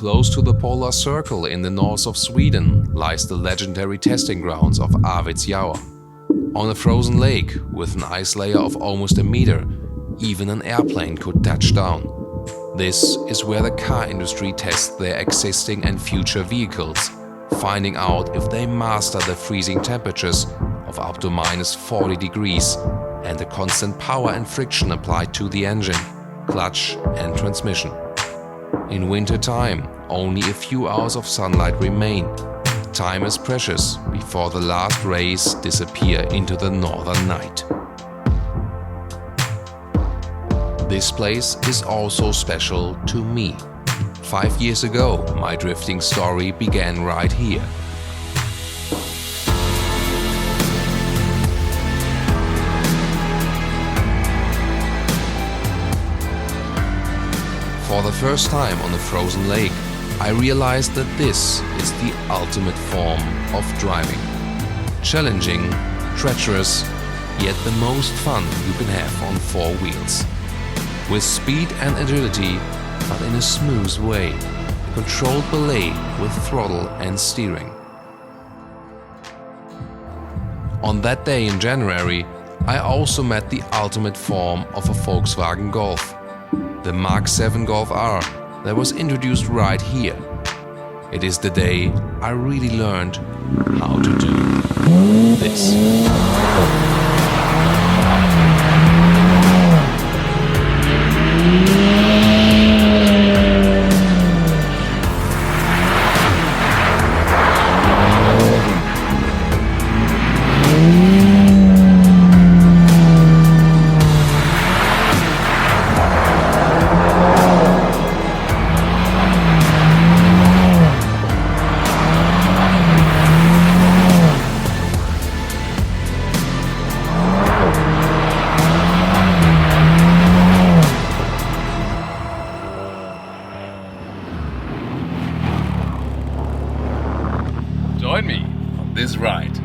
Close to the polar circle in the north of Sweden lies the legendary testing grounds of Arvidsjaur. On a frozen lake with an ice layer of almost a meter, even an airplane could touch down. This is where the car industry tests their existing and future vehicles, finding out if they master the freezing temperatures of up to -40 degrees and the constant power and friction applied to the engine, clutch and transmission. In winter time, only a few hours of sunlight remain. Time is precious before the last rays disappear into the northern night. This place is also special to me. 5 years ago, my drifting story began right here. For the first time on a frozen lake, I realized that this is the ultimate form of driving. Challenging, treacherous, yet the most fun you can have on 4 wheels. With speed and agility, but in a smooth way, a controlled ballet with throttle and steering. On that day in January, I also met the ultimate form of a Volkswagen Golf, the Mark 7 Golf R that was introduced right here. It is the day I really learned how to do this. Join me on this ride.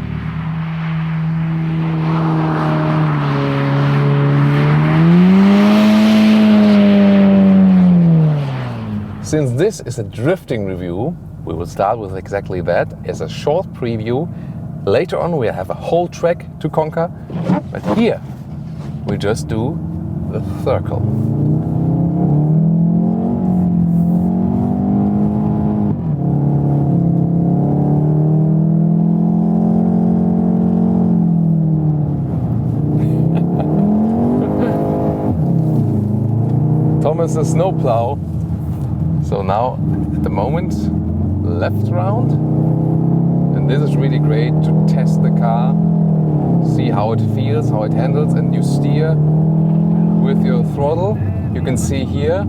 Since this is a drifting review, we will start with exactly that as a short preview. Later on we have a whole track to conquer, but here we just do the circle. Thomas the snowplow. So now at the moment left round, and this is really great to test the car, see how it feels, how it handles, and you steer with your throttle. You can see here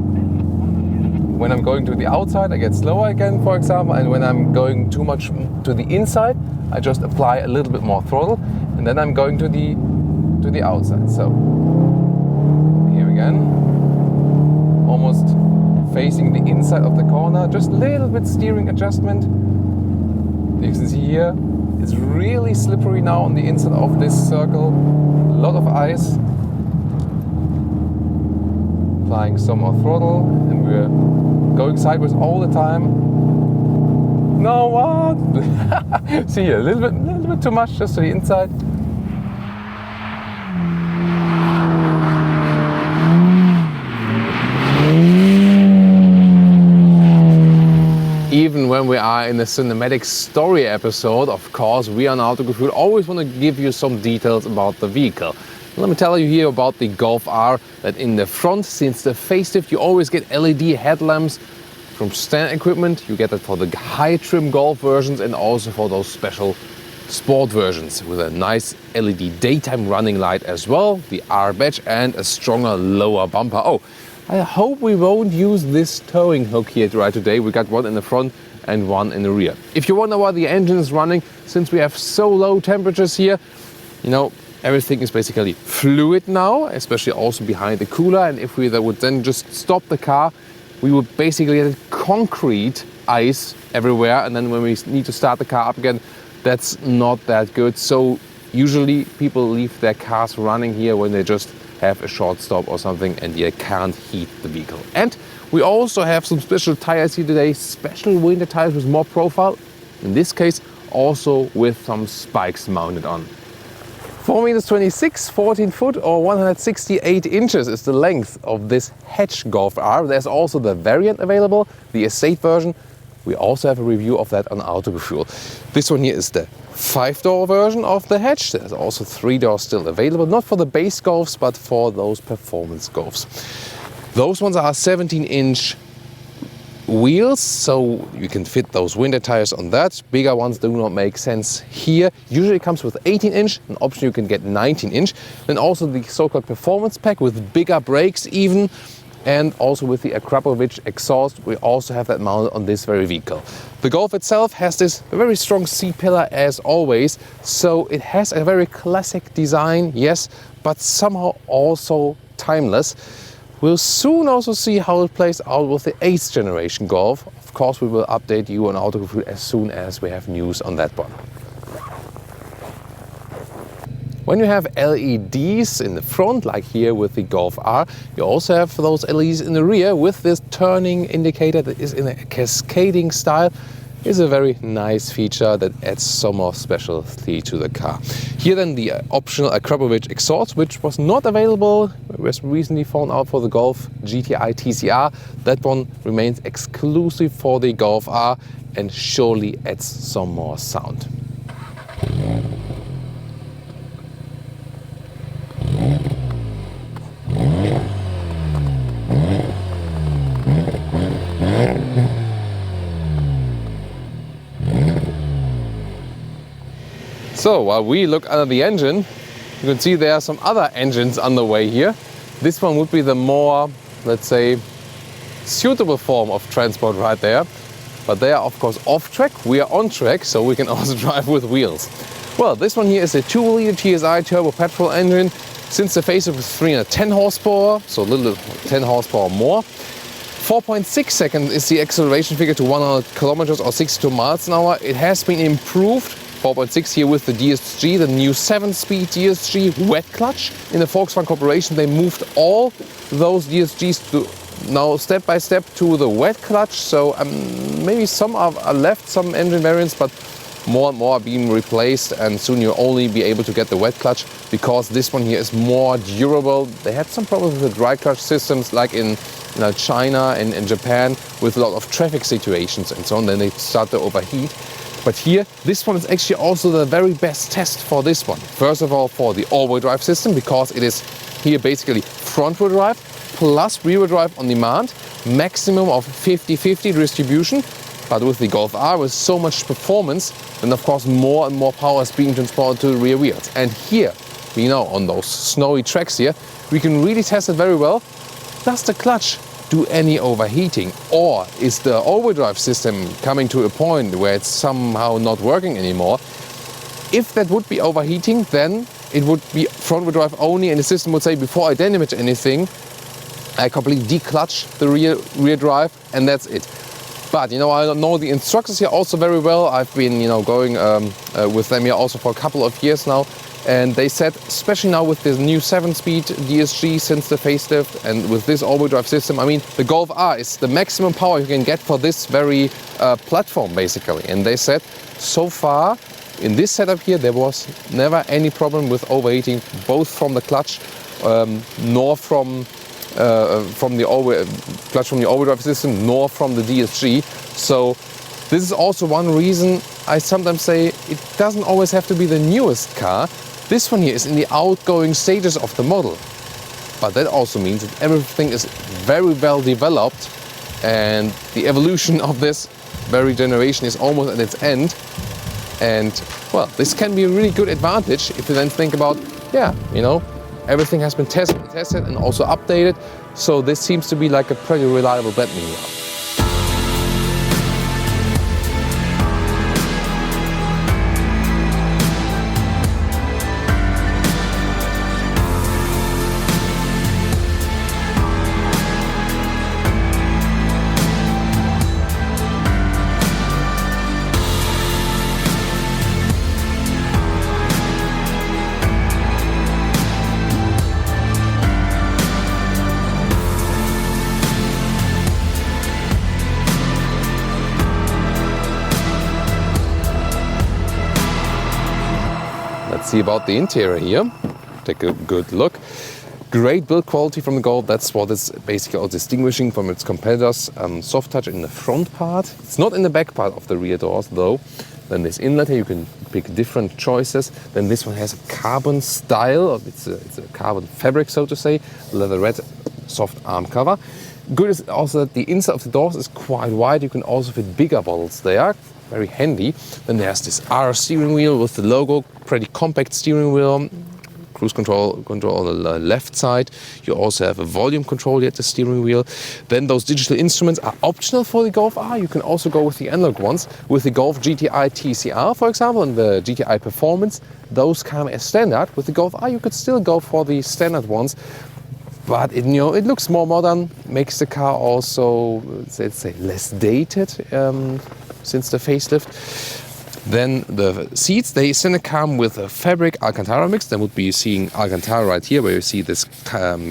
when I'm going to the outside I get slower again, for example, and when I'm going too much to the inside I just apply a little bit more throttle, and then I'm going to the outside. So here again, almost facing the inside of the corner, just a little bit steering adjustment. You can see here, it's really slippery now on the inside of this circle, a lot of ice. Applying some more throttle, and we're going sideways all the time. No, what? See here, a little bit too much just to the inside. Even when we are in a cinematic story episode, of course, we on Autogefuehl always want to give you some details about the vehicle. Let me tell you here about the Golf R, that in the front, since the facelift, you always get LED headlamps from standard equipment. You get that for the high trim Golf versions and also for those special sport versions with a nice LED daytime running light as well, the R badge, and a stronger lower bumper. Oh, I hope we won't use this towing hook here right today. We got one in the front and one in the rear. If you wonder why the engine is running, since we have so low temperatures here, you know, everything is basically fluid now, especially also behind the cooler. And if we would then just stop the car, we would basically get concrete ice everywhere. And then when we need to start the car up again, that's not that good. So usually people leave their cars running here when they just have a short stop or something and you can't heat the vehicle. And we also have some special tires here today, special winter tires with more profile. In this case, also with some spikes mounted on. 4 meters 26, 14 foot or 168 inches is the length of this hatch Golf R. There's also the variant available, the estate version. We also have a review of that on Autogefuehl. This one here is the 5-door version of the hatch. There's also 3 doors still available, not for the base Golfs, but for those performance Golfs. Those ones are 17-inch wheels, so you can fit those winter tires on that. Bigger ones do not make sense here. Usually it comes with 18-inch, an option you can get 19-inch. Then also the so-called performance pack with bigger brakes even, and also with the Akrapovic exhaust. We also have that mounted on this very vehicle. The Golf itself has this very strong C-pillar as always, so it has a very classic design, yes, but somehow also timeless. We'll soon also see how it plays out with the 8th generation Golf. Of course, we will update you on Autogefuehl as soon as we have news on that one. When you have LEDs in the front, like here with the Golf R, you also have those LEDs in the rear with this turning indicator that is in a cascading style. Is a very nice feature that adds some more specialty to the car. Here then the optional Akrapovic exhaust, which was not available, was recently found out for the Golf GTI TCR. That one remains exclusive for the Golf R and surely adds some more sound. So while we look under the engine, you can see there are some other engines on the way here. This one would be the more, let's say, suitable form of transport right there. But they are of course off track, we are on track, so we can also drive with wheels. Well, this one here is a 2-liter TSI turbo petrol engine. Since the facelift was 310 horsepower, so a little 10 horsepower more. 4.6 seconds is the acceleration figure to 100 kilometers or 62 miles an hour. It has been improved. 4.6 here with the DSG, the new 7-speed DSG wet clutch. In the Volkswagen Corporation, they moved all those DSGs to now step by step to the wet clutch. So maybe some are left, some engine variants, but more and more are being replaced, and soon you'll only be able to get the wet clutch because this one here is more durable. They had some problems with the dry clutch systems like in China and in Japan with a lot of traffic situations and so on. Then they start to overheat. But here, this one is actually also the very best test for this one. First of all, for the all-wheel drive system, because it is here basically front-wheel drive plus rear-wheel drive on demand, maximum of 50-50 distribution. But with the Golf R, with so much performance, then of course more and more power is being transported to the rear wheels. And here, you know, on those snowy tracks here, we can really test it very well. Does the clutch do any overheating, or is the all-wheel drive system coming to a point where it's somehow not working anymore? If that would be overheating, then it would be front-wheel drive only, and the system would say, before I damage anything, I completely declutch the rear drive, and that's it. But you know, I know the instructors here also very well. I've been going with them here also for a couple of years now. And they said, especially now with this new 7-speed DSG since the facelift and with this all-wheel drive system, I mean, the Golf R is the maximum power you can get for this very platform, basically. And they said, so far, in this setup here, there was never any problem with overheating, both from the clutch nor from the all-wheel drive system, nor from the DSG. So this is also one reason I sometimes say it doesn't always have to be the newest car. This one here is in the outgoing stages of the model. But that also means that everything is very well developed and the evolution of this very generation is almost at its end. And well, this can be a really good advantage if you then think about, yeah, everything has been tested and also updated. So this seems to be like a pretty reliable bet meanwhile. see about the interior here. Take a good look. Great build quality from the Golf. That's what is basically all distinguishing from its competitors. Soft touch in the front part. It's not in the back part of the rear doors though. Then this inlet here, you can pick different choices. Then this one has a carbon style. It's a carbon fabric, so to say. Leatherette soft arm cover. Good is also that the inside of the doors is quite wide. You can also fit bigger bottles there. Very handy. Then there's this R steering wheel with the logo. Pretty compact steering wheel. Cruise control on the left side. You also have a volume control here at the steering wheel. Then those digital instruments are optional for the Golf R. You can also go with the analog ones. With the Golf GTI TCR, for example, and the GTI Performance, those come as standard. With the Golf R, you could still go for the standard ones. But it looks more modern, makes the car also, let's say, less dated since the facelift. Then the seats, they come with a fabric Alcantara mix. Then would be seeing Alcantara right here, where you see this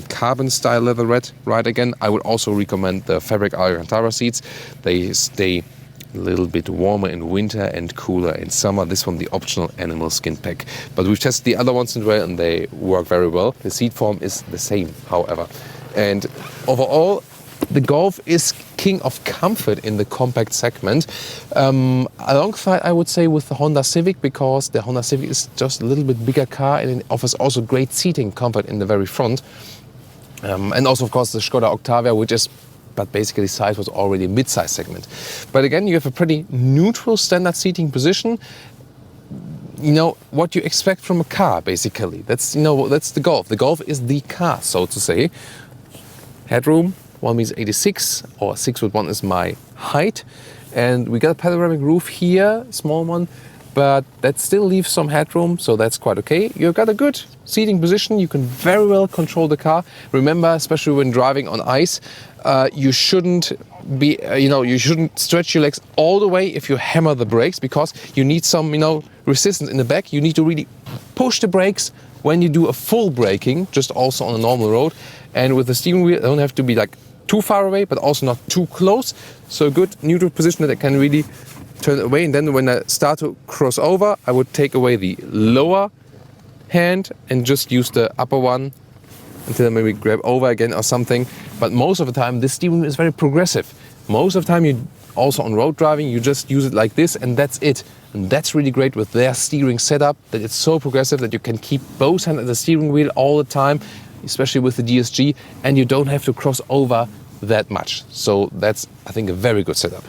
carbon style leatherette right again. I would also recommend the fabric Alcantara seats. They stay a little bit warmer in winter and cooler in summer. This one, the optional animal skin pack. But we've tested the other ones as well and they work very well. The seat form is the same, however. And overall, the Golf is king of comfort in the compact segment. Alongside, I would say, with the Honda Civic, because the Honda Civic is just a little bit bigger car and it offers also great seating comfort in the very front. And also, of course, the Skoda Octavia, but basically size was already a mid-size segment. But again, you have a pretty neutral standard seating position. You know, what you expect from a car, basically. That's the Golf. The Golf is the car, so to say. Headroom. 1.86 m or 6'1" is my height, and we got a panoramic roof here, small one, but that still leaves some headroom, so that's quite okay. You've got a good seating position. You can very well control the car. Remember, especially when driving on ice, you shouldn't stretch your legs all the way if you hammer the brakes, because you need some resistance in the back. You need to really push the brakes when you do a full braking, just also on a normal road. And with the steering wheel, I don't have to be like too far away, but also not too close. So a good neutral position that I can really turn away. And then when I start to cross over, I would take away the lower hand and just use the upper one until I maybe grab over again or something. But most of the time, this steering wheel is very progressive. Most of the time, you also on road driving, you just use it like this and that's it. And that's really great with their steering setup, that it's so progressive that you can keep both hands at the steering wheel all the time, especially with the DSG, and you don't have to cross over that much. So that's, I think, a very good setup.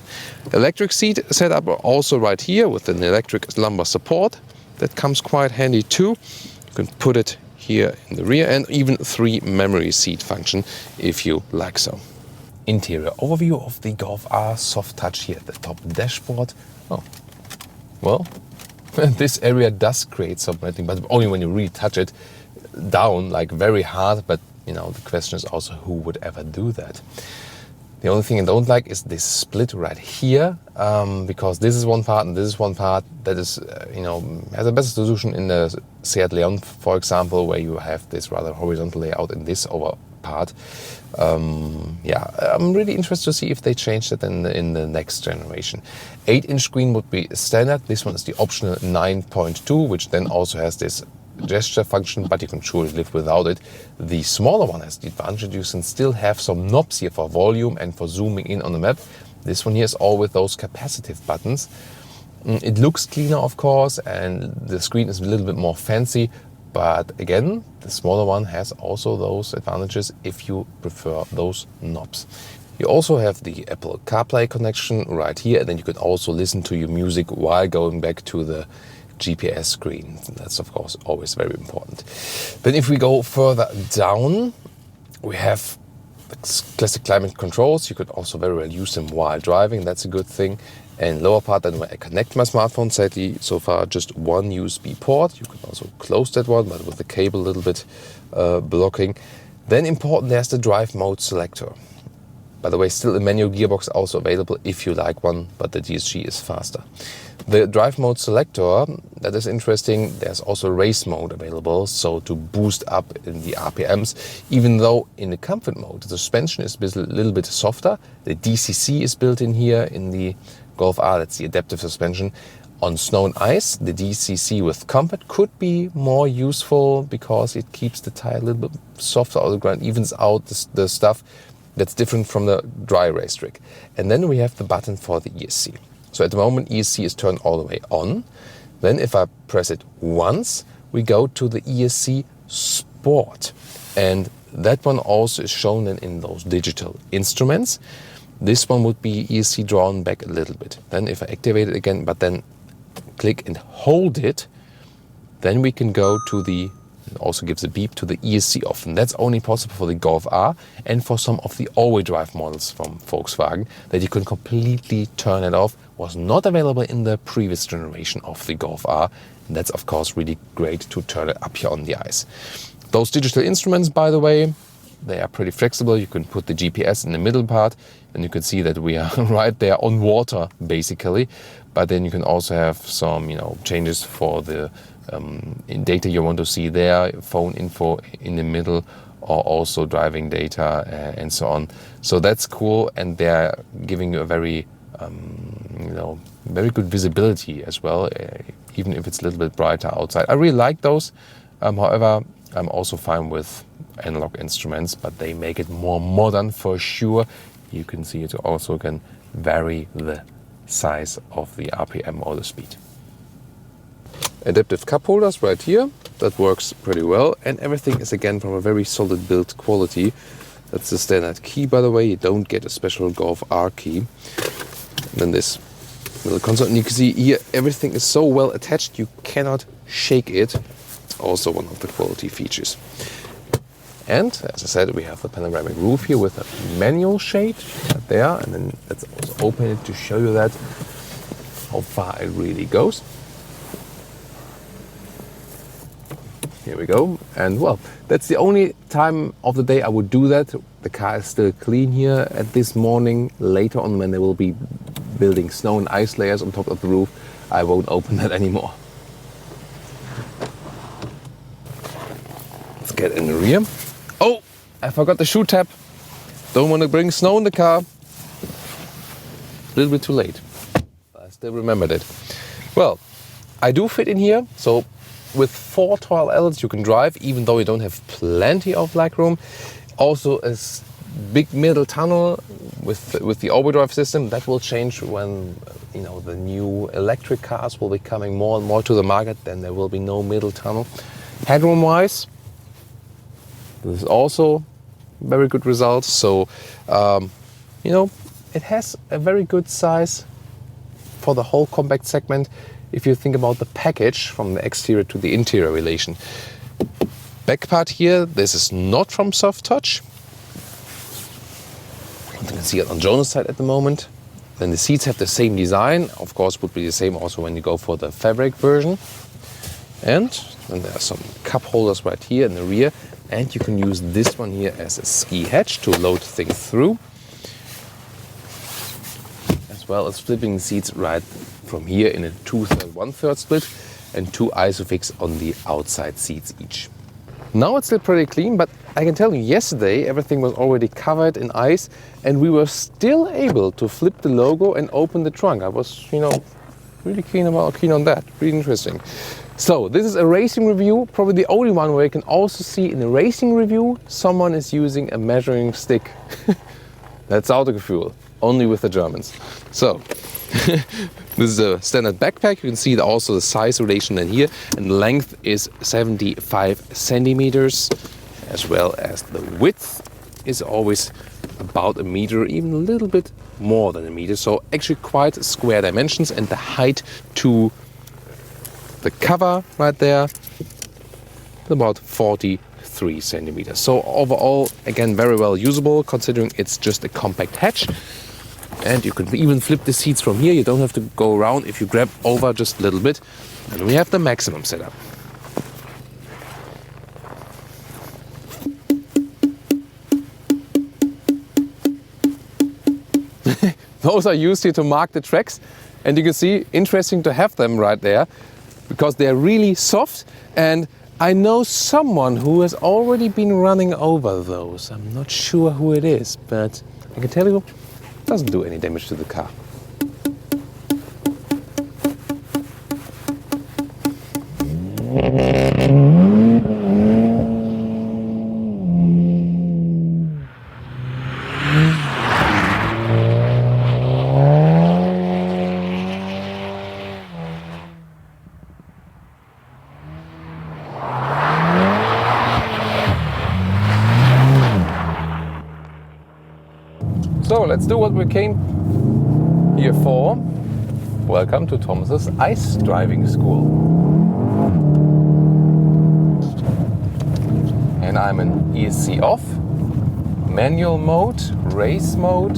Electric seat setup are also right here with an electric lumbar support. That comes quite handy too. You can put it here in the rear, and even 3 memory seat function if you like so. Interior overview of the Golf R, soft touch here at the top dashboard. Oh, well, this area does create some matting, but only when you really touch it down, like very hard. But the question is also, who would ever do that? The only thing I don't like is this split right here, because this is one part and this is one part that is, has a better solution in the Seat Leon, for example, where you have this rather horizontal layout in this over part. I'm really interested to see if they change that in the next generation. 8-inch screen would be standard. This one is the optional 9.2, which then also has this gesture function, but you can surely live without it. The smaller one has the advantage you can still have some knobs here for volume and for zooming in on the map. This one here is all with those capacitive buttons. It looks cleaner, of course, and the screen is a little bit more fancy, but again, the smaller one has also those advantages if you prefer those knobs. You also have the Apple CarPlay connection right here, and then you can also listen to your music while going back to the GPS screen. That's of course always very important. Then if we go further down, we have the classic climate controls. You could also very well use them while driving. That's a good thing. And lower part, then where I connect my smartphone, sadly so far just one USB port. You can also close that one, but with the cable a little bit blocking. Then important, there's the drive mode selector. By the way, still a manual gearbox also available if you like one, but the DSG is faster. The drive mode selector, that is interesting. There's also race mode available, so to boost up in the RPMs, even though in the comfort mode, the suspension is a little bit softer. The DCC is built in here in the Golf R, that's the adaptive suspension. On snow and ice, the DCC with Compact could be more useful because it keeps the tire a little bit softer on the ground, evens out the stuff that's different from the dry race trick. And then we have the button for the ESC. So at the moment, ESC is turned all the way on. Then if I press it once, we go to the Esc Sport. And that one also is shown in those digital instruments. This one would be ESC drawn back a little bit. Then if I activate it again, but then click and hold it, then we can go to the, it also gives a beep, to the ESC off. And that's only possible for the Golf R and for some of the all-wheel drive models from Volkswagen, that you can completely turn it off. Was not available in the previous generation of the Golf R. And that's of course really great to turn it up here on the ice. Those digital instruments, by the way, they are pretty flexible. You can put the GPS in the middle part and you can see that we are right there on water basically. But then you can also have some, changes for the data you want to see there, phone info in the middle, or also driving data and so on. So that's cool, and they're giving you a very, very good visibility as well, even if it's a little bit brighter outside. I really like those. However, I'm also fine with analog instruments, but they make it more modern for sure. You can see it also can vary the size of the RPM or the speed. Adaptive cup holders right here, that works pretty well, and everything is again from a very solid build quality. That's the standard key, by the way. You don't get a special Golf R key. And then this little console, and you can see here everything is so well attached you cannot shake it. It's also one of the quality features. And as I said, we have the panoramic roof here with a manual shade right there, and then let's also open it to show you that how far it really goes. Here we go, and well, that's the only time of the day I would do that. The car is still clean here at this morning. Later on, when they will be building snow and ice layers on top of the roof, I won't open that anymore. Let's get in the rear. Oh, I forgot the shoe tab. Don't want to bring snow in the car. A little bit too late. I still remembered it. Well, I do fit in here, so with 4 tall L's you can drive, even though you don't have plenty of legroom. Also a big middle tunnel with the all-wheel drive system. That will change when the new electric cars will be coming more and more to the market. Then there will be no middle tunnel. Headroom wise, this is also very good results. So, it has a very good size for the whole compact segment. If you think about the package from the exterior to the interior relation. Back part here, this is not from Soft Touch. You can see it on Jonas' side at the moment. Then the seats have the same design. Of course, would be the same also when you go for the fabric version. And then there are some cup holders right here in the rear. And you can use this one here as a ski hatch to load things through. As well as flipping the seats right from here in a 2/3, 1/3 split, and 2 Isofix on the outside seats each. Now it's still pretty clean, but I can tell you yesterday everything was already covered in ice and we were still able to flip the logo and open the trunk. I was, really keen on that. Really interesting. So this is a racing review, probably the only one where you can also see in a racing review someone is using a measuring stick. That's Autogefuehl, only with the Germans. So this is a standard backpack. You can see also the size relation in here, and the length is 75 centimeters, as well as the width is always about a meter, even a little bit more than a meter. So actually quite square dimensions, and the height to the cover right there, about 43 centimeters. So overall, again, very well usable considering it's just a compact hatch. And you can even flip the seats from here. You don't have to go around if you grab over just a little bit. And we have the maximum setup. Those are used here to mark the tracks. And you can see, interesting to have them right there because they're really soft. And I know someone who has already been running over those. I'm not sure who it is, but I can tell you, doesn't do any damage to the car. So let's do what we came here for. Welcome to Thomas's ice driving school. And I'm in ESC off, manual mode, race mode.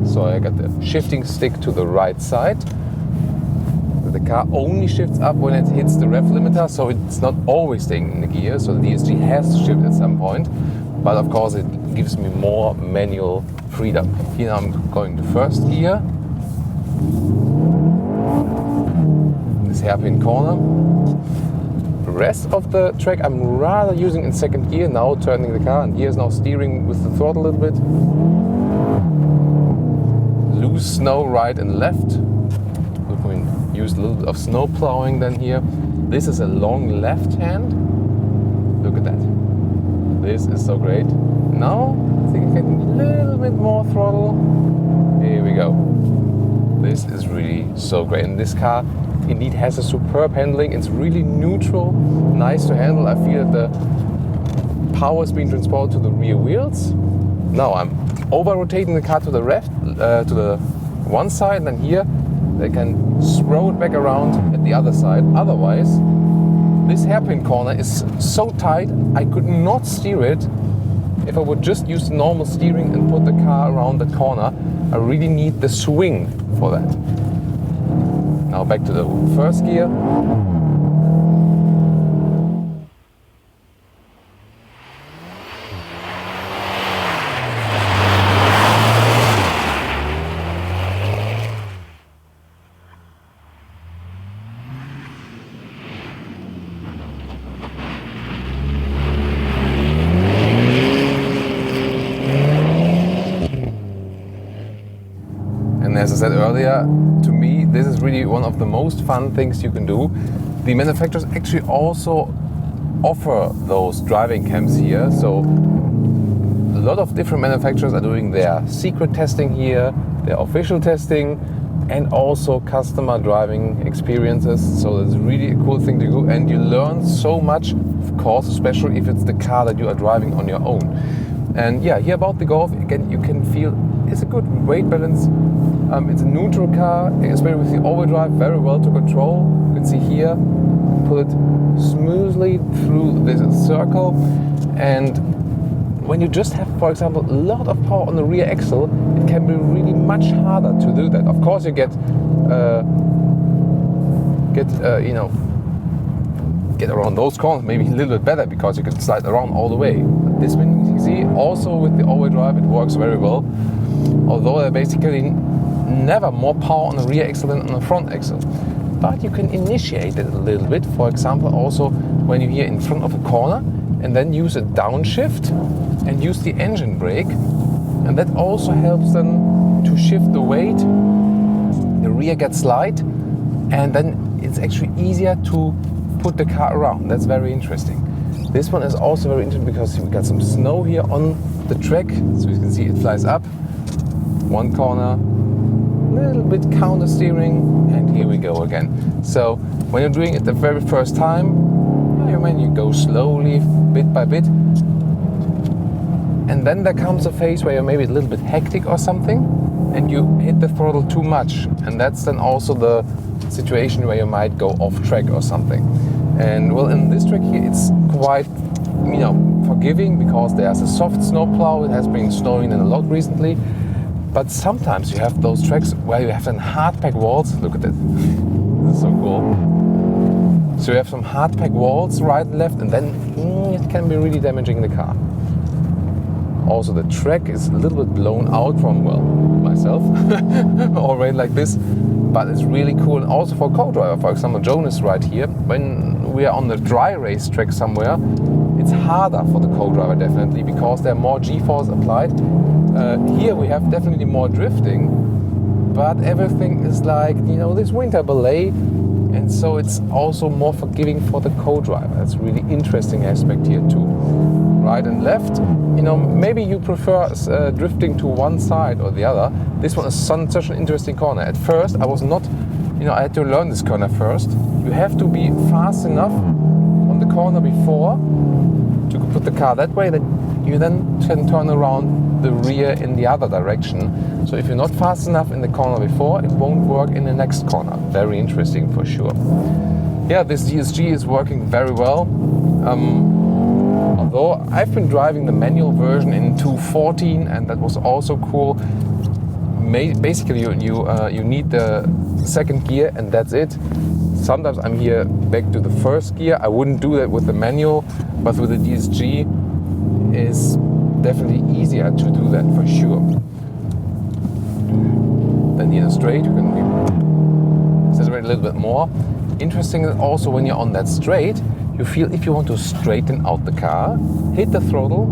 So I got the shifting stick to the right side. The car only shifts up when it hits the rev limiter, so it's not always staying in the gear. So the DSG has to shift at some point, but of course it gives me more manual freedom. Here I'm going to first gear. This hairpin corner. The rest of the track I'm rather using in second gear, now turning the car, and here's now steering with the throttle a little bit. Loose snow right and left. Look, we used a little bit of snow plowing then here. This is a long left hand. Look at that. This is so great. Now I think I get a little bit more throttle. Here we go. This is really so great. And this car indeed has a superb handling. It's really neutral, nice to handle. I feel that the power is being transported to the rear wheels. Now I'm over rotating the car to the left, to the one side, and then here they can throw it back around at the other side. Otherwise, this hairpin corner is so tight I could not steer it if I would just use the normal steering and put the car around that corner. I really need the swing for that. Now back to the first gear. As I said earlier, to me this is really one of the most fun things you can do. The manufacturers actually also offer those driving camps here, so a lot of different manufacturers are doing their secret testing here, their official testing, and also customer driving experiences. So it's really a cool thing to do, and you learn so much, of course, especially if it's the car that you are driving on your own. And yeah, here about the Golf, again, you can feel it's a good weight balance. It's a neutral car, especially with the all-wheel drive, very well to control. You can see here, pull it smoothly through this circle. And when you just have, for example, a lot of power on the rear axle, it can be really much harder to do that. Of course, you get around those corners maybe a little bit better because you can slide around all the way. But this one, you see, also with the all-wheel drive, it works very well. Although there basically never more power on the rear axle than on the front axle. But you can initiate it a little bit, for example, also when you're here in front of a corner, and then use a downshift and use the engine brake. And that also helps them to shift the weight. The rear gets light, and then it's actually easier to put the car around. That's very interesting. This one is also very interesting because we got some snow here on the track. So you can see it flies up. One corner, little bit counter steering, and here we go again. So when you're doing it the very first time, you go slowly, bit by bit, and then there comes a phase where you're maybe a little bit hectic or something, and you hit the throttle too much, and that's then also the situation where you might go off track or something. And well, in this track here, it's quite forgiving because there's a soft snow plow. It has been snowing in a lot recently. But sometimes you have those tracks where you have some hard-pack walls. Look at it. This is so cool. So you have some hard-pack walls right and left, and then it can be really damaging the car. Also, the track is a little bit blown out from, well, myself already like this. But it's really cool. And also for co-driver, for example, Jonas right here. When we are on the dry race track somewhere, it's harder for the co-driver definitely because there are more G-force applied. Here we have definitely more drifting, but everything is like, this winter belay, and so it's also more forgiving for the co-driver. That's a really interesting aspect here too. Right and left, maybe you prefer drifting to one side or the other. This one is such an interesting corner. At first I was not, I had to learn this corner first. You have to be fast enough on the corner before to put the car that way, that you then can turn around the rear in the other direction. So if you're not fast enough in the corner before, it won't work in the next corner. Very interesting for sure. Yeah, this DSG is working very well. Although I've been driving the manual version in 2.14 and that was also cool. Basically you need the second gear and that's it. Sometimes I'm here back to the first gear. I wouldn't do that with the manual, but with the DSG is definitely easier to do that for sure. Then here in straight you can accelerate a little bit more. Interesting is also when you're on that straight, you feel if you want to straighten out the car, hit the throttle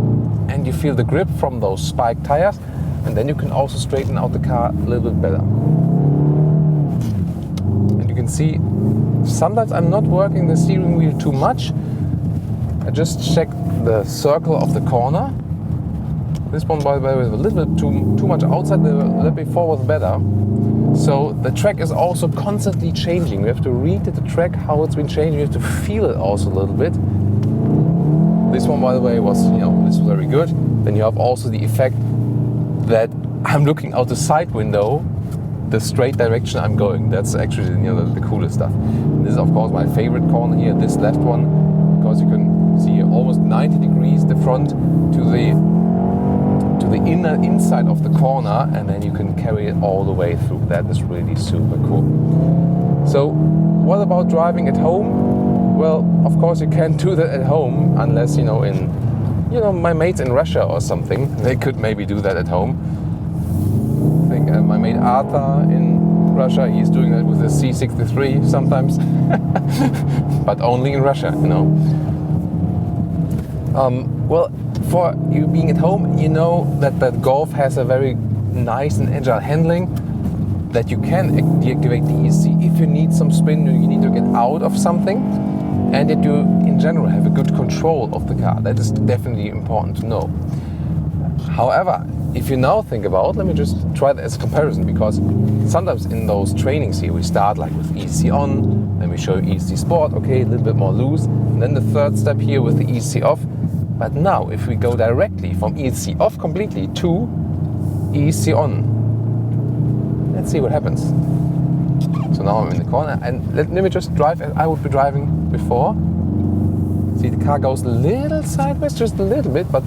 and you feel the grip from those spike tires, and then you can also straighten out the car a little bit better. And you can see sometimes I'm not working the steering wheel too much. I just check the circle of the corner. This one, by the way, was a little bit too much outside. The lap before was better. So the track is also constantly changing. We have to read the track, how it's been changing. You have to feel it also a little bit. This one, by the way, was, this was very good. Then you have also the effect that I'm looking out the side window, the straight direction I'm going. That's actually, the coolest stuff. This is, of course, my favorite corner here, this left one, because you can see almost 90 degrees the front to the inside of the corner, and then you can carry it all the way through. That is really super cool. So what about driving at home? Well, of course you can't do that at home unless my mates in Russia or something, they could maybe do that at home. I think my mate Arthur in Russia, he's doing that with a C63 sometimes, but only in Russia, Well, for you being at home, you know that the Golf has a very nice and agile handling, that you can deactivate the ESC if you need some spin, you need to get out of something, and that you in general have a good control of the car. That is definitely important to know. However, if you now think about, let me just try that as a comparison, because sometimes in those trainings here we start like with ESC on, then we show Esc Sport, okay, a little bit more loose, and then the third step here with the ESC off. But now, if we go directly from ESC off completely to ESC on, let's see what happens. So now I'm in the corner, and let me just drive as I would be driving before. See, the car goes a little sideways, just a little bit, but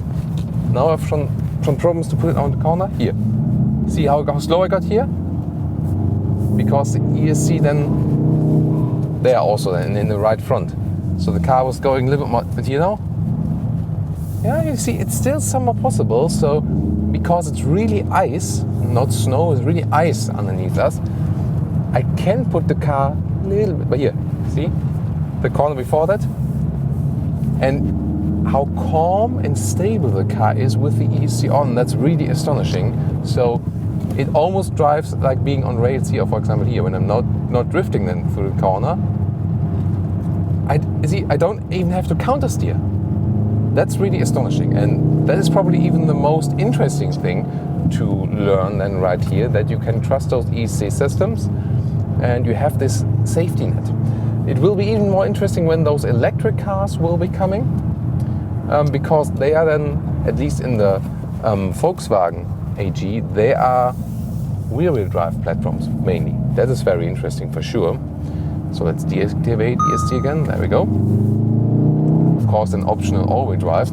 now I've some problems to put it on the corner. Here, see how slow I got here? Because the ESC then, they are also then in the right front. So the car was going a little bit more, but yeah, you see, it's still somewhat possible. So, because it's really ice, not snow, it's really ice underneath us, I can put the car a little bit, but here, see, the corner before that, and how calm and stable the car is with the ESC on. That's really astonishing. So, it almost drives like being on rails here, for example, here, when I'm not drifting then through the corner. I don't even have to counter steer. That's really astonishing, and that is probably even the most interesting thing to learn then right here, that you can trust those ESC systems and you have this safety net. It will be even more interesting when those electric cars will be coming, because they are then, at least in the Volkswagen AG, they are rear-wheel drive platforms mainly. That is very interesting for sure. So let's deactivate ESC again, there we go. Of course, an optional all-wheel drive,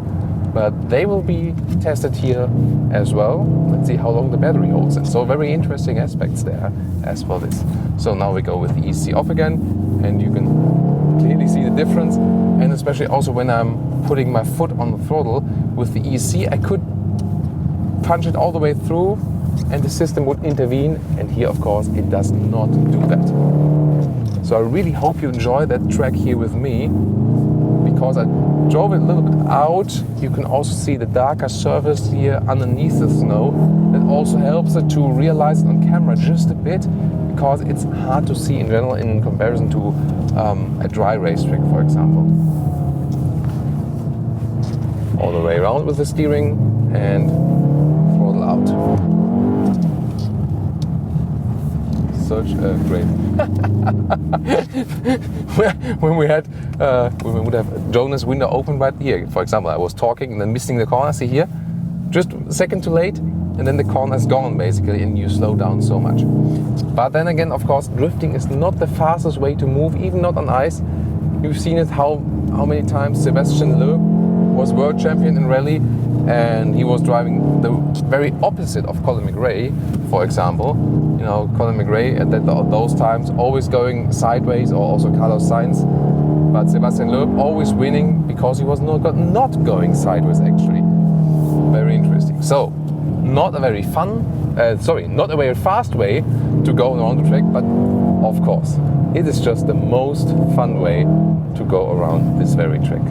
but they will be tested here as well. Let's see how long the battery holds. And so very interesting aspects there as for this. So now we go with the ESC off again, and you can clearly see the difference. And especially also when I'm putting my foot on the throttle with the ESC, I could punch it all the way through and the system would intervene. And here, of course, it does not do that. So I really hope you enjoy that track here with me, because I drove it a little bit out. You can also see the darker surface here underneath the snow. That also helps it to realize it on camera just a bit, because it's hard to see in general in comparison to a dry racetrack, for example. All the way around with the steering and throttle out. Such a great. when we would have Jonas' window open right here. For example, I was talking and then missing the corner. See here, just a second too late, and then the corner is gone basically, and you slow down so much. But then again, of course, drifting is not the fastest way to move, even not on ice. You've seen it how many times Sebastian Loeb was world champion in rally, and he was driving the very opposite of Colin McRae, for example. You know, Colin McRae at those times always going sideways, or also Carlos Sainz. But Sebastian Loeb always winning because he was not going sideways actually. Very interesting. So, not a very not a very fast way to go around the track, but of course, it is just the most fun way to go around this very track.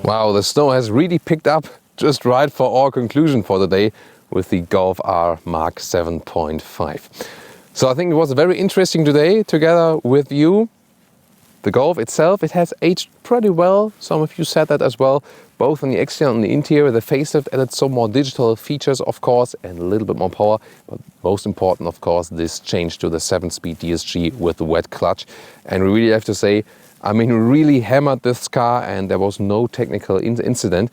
Wow, the snow has really picked up just right for our conclusion for the day with the Golf R Mark 7.5. So I think it was very interesting today together with you. The Golf itself, it has aged pretty well. Some of you said that as well, both on the exterior and the interior. The facelift added some more digital features, of course, and a little bit more power. But most important, of course, this change to the 7-speed DSG with the wet clutch. And we really have to say, I mean, we really hammered this car and there was no technical incident.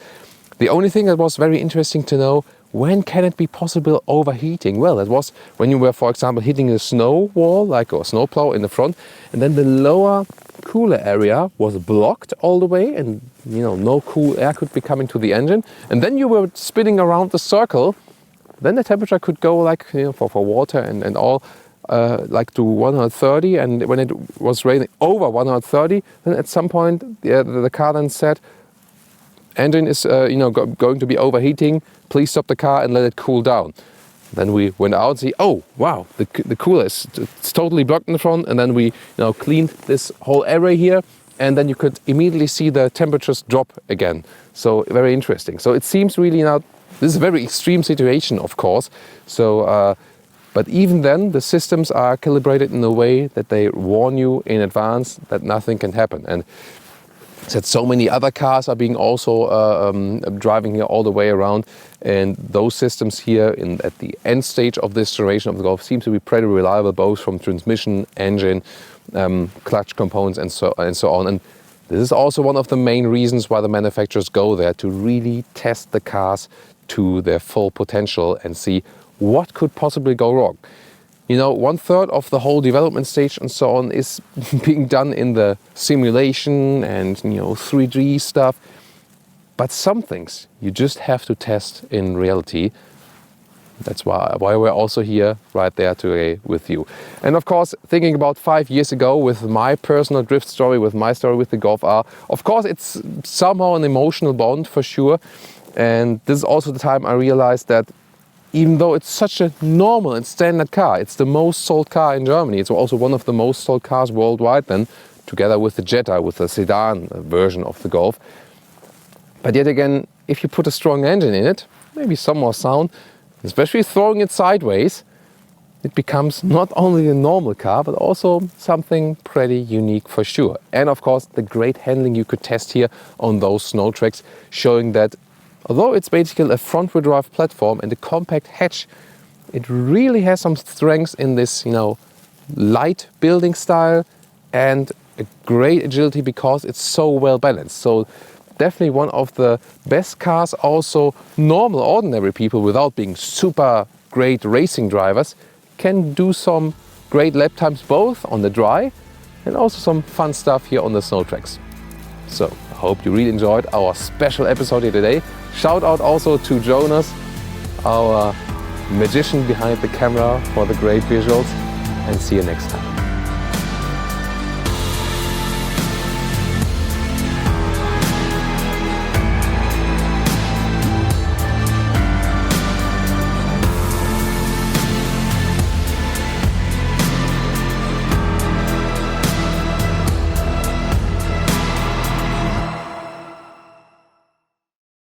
The only thing that was very interesting to know, when can it be possible overheating? Well, it was when you were, for example, hitting a snow wall, like a snowplow in the front, and then the lower cooler area was blocked all the way, and you know, no cool air could be coming to the engine. And then you were spinning around the circle, then the temperature could go like, you know, for water and all, like to 130, and when it was raining over 130, then at some point the car then said, engine is going to be overheating, please stop the car and let it cool down. Then we went out and see, oh wow, the cooler is totally blocked in the front, and then we cleaned this whole area here, and then you could immediately see the temperatures drop again. So very interesting. So it seems really now, this is a very extreme situation, of course. So but even then, the systems are calibrated in a way that they warn you in advance that nothing can happen. And that so many other cars are being also driving here all the way around, and those systems here at the end stage of this generation of the Golf seem to be pretty reliable, both from transmission, engine, clutch components, and so on. And this is also one of the main reasons why the manufacturers go there, to really test the cars to their full potential and see what could possibly go wrong. You know, 1/3 of the whole development stage and so on is being done in the simulation and 3D stuff. But some things you just have to test in reality. That's why we're also here right there today with you. And of course, thinking about 5 years ago with my personal drift story, with my story with the Golf R, of course it's somehow an emotional bond for sure. And this is also the time I realized that even though it's such a normal and standard car, it's the most sold car in Germany. It's also one of the most sold cars worldwide then, together with the Jetta, with the sedan version of the Golf. But yet again, if you put a strong engine in it, maybe some more sound, especially throwing it sideways, it becomes not only a normal car, but also something pretty unique for sure. And of course, the great handling you could test here on those snow tracks, showing that although it's basically a front-wheel drive platform and a compact hatch, it really has some strengths in this, light building style and a great agility because it's so well balanced. So definitely one of the best cars, also normal, ordinary people without being super great racing drivers can do some great lap times both on the dry and also some fun stuff here on the snow tracks. So I hope you really enjoyed our special episode here today. Shout out also to Jonas, our magician behind the camera, for the great visuals, and see you next time.